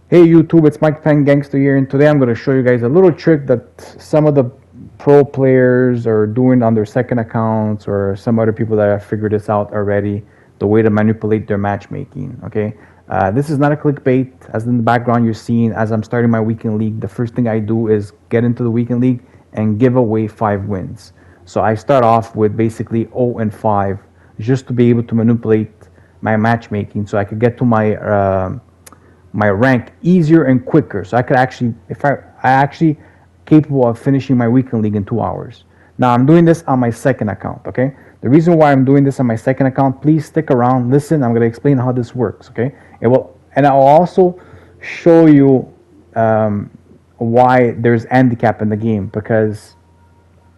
Hey YouTube, it's Mike Penn Gangster here, and today I'm going to show you guys a little trick that some of the pro players are doing on their second accounts, or some other people that have figured this out already, the way to manipulate their matchmaking. Okay, this is not a clickbait. As in the background you're seeing, as I'm starting my weekend league, the first thing I do is get into the weekend league and give away 5 wins. So I start off with basically 0 and 5, just to be able to manipulate my matchmaking, so I could get to my rank easier and quicker. So I could actually, if I actually capable of finishing my weekend league in 2 hours. Now I'm doing this on my second account. Okay. The reason why I'm doing this on my second account, please stick around. Listen, I'm going to explain how this works. Okay. It will, and I'll also show you why there's handicap in the game, because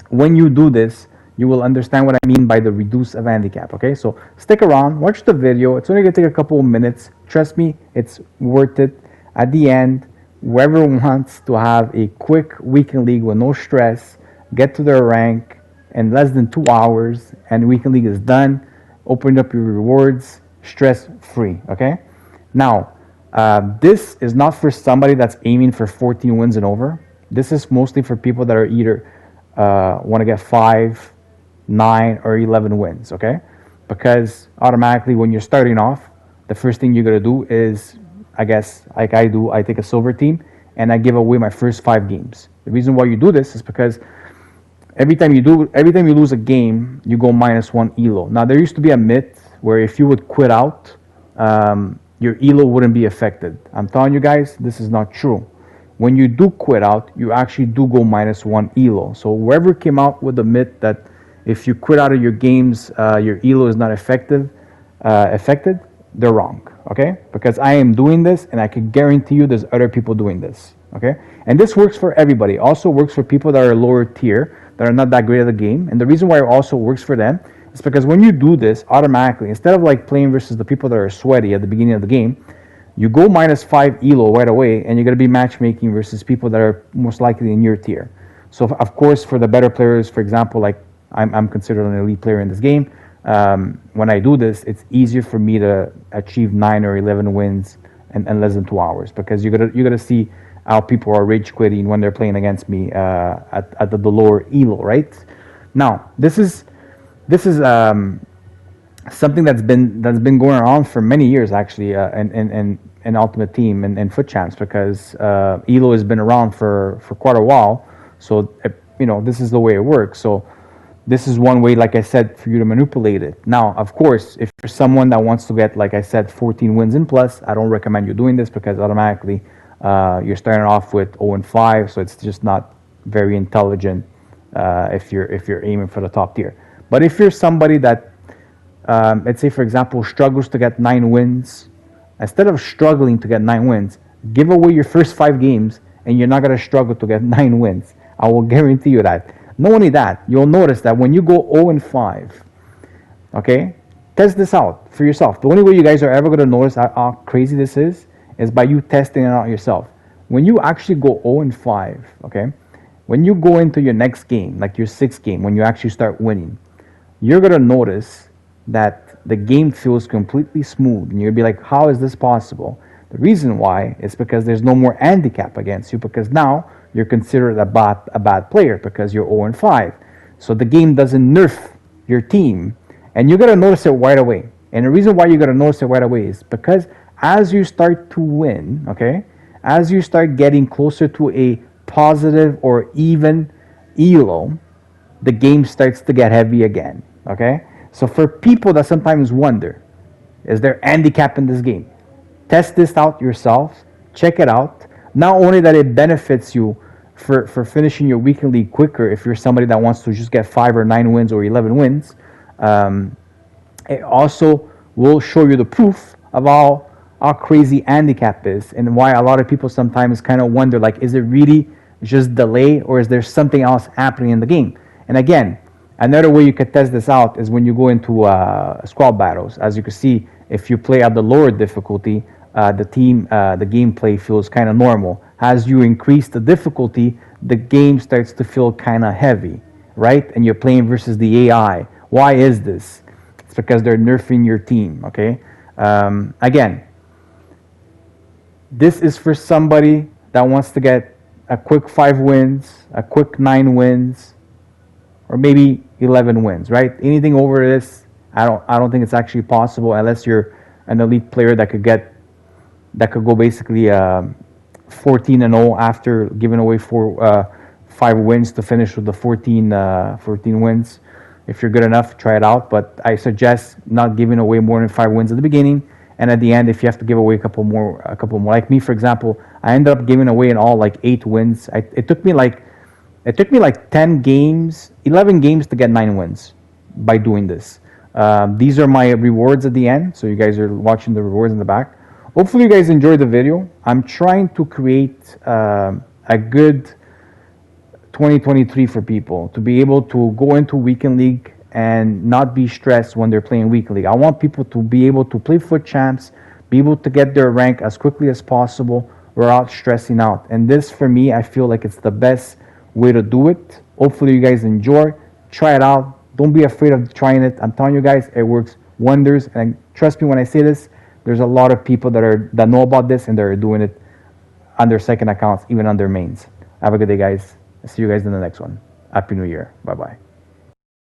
when you do this, you will understand what I mean by the reduce of handicap. Okay, so stick around, watch the video. It's only gonna take a couple of minutes. Trust me, it's worth it. At the end, whoever wants to have a quick weekend league with no stress, get to their rank in less than 2 hours, and the weekend league is done. Open up your rewards, stress free. Okay, now this is not for somebody that's aiming for 14 wins and over. This is mostly for people that are either want to get 5, 9, or 11 wins. Okay, because automatically when you're starting off, the first thing you're gonna do is, I guess, like I do, I take a silver team and I give away my first 5 games. The reason why you do this is because every time you lose a game, you go -1 elo. Now there used to be a myth where if you would quit out, your elo wouldn't be affected. I'm telling you guys, this is not true. When you do quit out, you actually do go -1 elo. So whoever came out with the myth that if you quit out of your games, your elo is not affected, they're wrong. Okay, because I am doing this, and I can guarantee you there's other people doing this. Okay, and this works for everybody. Also works for people that are lower tier, that are not that great at the game. And the reason why it also works for them is because when you do this, automatically, instead of like playing versus the people that are sweaty at the beginning of the game, you go -5 elo right away, and you're going to be matchmaking versus people that are most likely in your tier. So of course, for the better players, for example, like I'm considered an elite player in this game. When I do this, it's easier for me to achieve 9 or 11 wins in less than 2 hours, because you're gonna see how people are rage quitting when they're playing against me at the lower elo. Right now, this is something that's been going on for many years, actually, in Ultimate Team and Foot Champs, because elo has been around for quite a while. So this is the way it works. So this is one way, like I said, for you to manipulate it. Now, of course, if you're someone that wants to get, like I said, 14 wins and plus, I don't recommend you doing this, because automatically you're starting off with 0 and 5, so it's just not very intelligent if you're aiming for the top tier. But if you're somebody that, let's say for example, struggles to get 9 wins, instead of struggling to get 9 wins, give away your first 5 games, and you're not gonna struggle to get 9 wins. I will guarantee you that. Not only that, you'll notice that when you go 0 and 5, okay, test this out for yourself. The only way you guys are ever going to notice how crazy this is by you testing it out yourself. When you actually go 0 and 5, okay, when you go into your next game, like your 6th game, when you actually start winning, you're going to notice that the game feels completely smooth. And you'll be like, how is this possible? The reason why is because there's no more handicap against you, because now you're considered a bad player because you're 0 and 5. So the game doesn't nerf your team, and you're gonna notice it right away. And the reason why you're gonna notice it right away is because as you start to win, okay, as you start getting closer to a positive or even elo, the game starts to get heavy again. Okay, so for people that sometimes wonder, is there handicap in this game? Test this out yourself. Check it out. Not only that it benefits you for finishing your weekend league quicker, if you're somebody that wants to just get 5 or 9 wins or 11 wins, it also will show you the proof of how crazy handicap is, and why a lot of people sometimes kind of wonder, like, is it really just delay, or is there something else happening in the game? And again, another way you could test this out is when you go into squad battles. As you can see, if you play at the lower difficulty, the gameplay feels kind of normal. As you increase the difficulty, the game starts to feel kind of heavy, right? And you're playing versus the AI. Why is this? It's because they're nerfing your team. Okay. Again, This is for somebody that wants to get a quick 5 wins, a quick 9 wins, or maybe 11 wins, right? Anything over this, I don't think it's actually possible unless you're an elite player that could go basically 14-0 after giving away 5 wins to finish with the 14 wins. If you're good enough, try it out. But I suggest not giving away more than 5 wins at the beginning, and at the end, if you have to give away a couple more. Like me, for example, I ended up giving away in all like 8 wins. It took me like 10 games, 11 games to get 9 wins by doing this. These are my rewards at the end. So you guys are watching the rewards in the back. Hopefully you guys enjoyed the video. I'm trying to create a good 2023 for people to be able to go into weekend league and not be stressed when they're playing weekend league. I want people to be able to play foot champs, be able to get their rank as quickly as possible without stressing out. And this, for me, I feel like it's the best way to do it. Hopefully you guys enjoy. Try it out. Don't be afraid of trying it. I'm telling you guys, it works wonders. And trust me when I say this, there's a lot of people that know about this and they're doing it on their second accounts, even on their mains. Have a good day, guys. I'll see you guys in the next one. Happy New Year. Bye-bye.